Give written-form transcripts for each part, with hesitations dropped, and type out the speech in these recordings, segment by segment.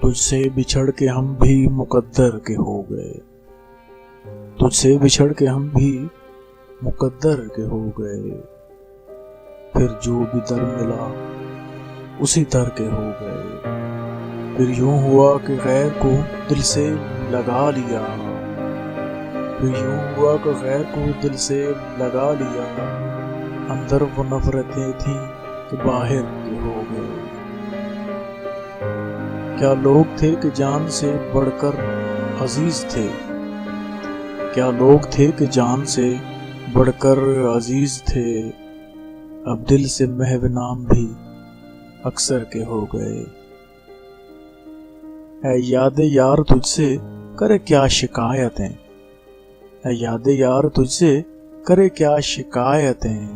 تجھ سے بچھڑ کے ہم بھی مقدر کے ہو گئے، تجھ سے بچھڑ کے ہم بھی مقدر کے ہو گئے، پھر جو بھی در ملا اسی در کے ہو گئے، پھر یوں ہوا کہ غیر کو دل سے لگا لیا، پھر یوں ہوا کہ غیر کو دل سے لگا لیا، اندر وہ نفرتیں تھیں کہ باہر کے ہو گئے۔ کیا لوگ تھے کہ جان سے بڑھ کر عزیز تھے، کیا لوگ تھے کہ جان سے بڑھ کر عزیز تھے، اب دل سے محو نام بھی اکثر کے ہو گئے۔ اے یاد یار تجھ سے کرے کیا شکایتیں، اے یاد یار تجھ سے کرے کیا شکایتیں،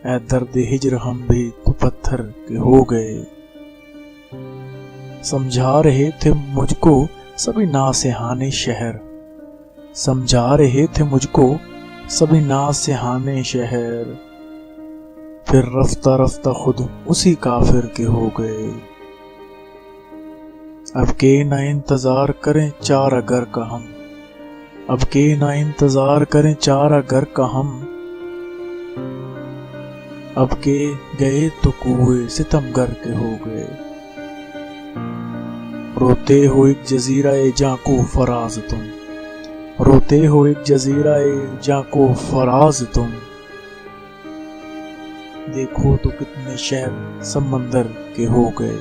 اے درد ہجر ہم بھی تو پتھر کے ہو گئے۔ سمجھا رہے تھے مجھ کو سبھی ناصحان شہر، سمجھا رہے تھے مجھ کو سبھی ناصحان شہر، پھر رفتہ رفتہ خود اسی کافر کے ہو گئے۔ اب کے نہ انتظار کریں چارہ گر کا ہم، اب کے نہ انتظار کریں چارہ گر کا ہم، اب کے گئے تو کوئے ستم گر کے ہو گئے۔ روتے ہو ایک جزیرہ جاں کو فراز تم، روتے ہو ایک جزیرہ جاں کو فراز تم، دیکھو تو کتنے شہر سمندر کے ہو گئے۔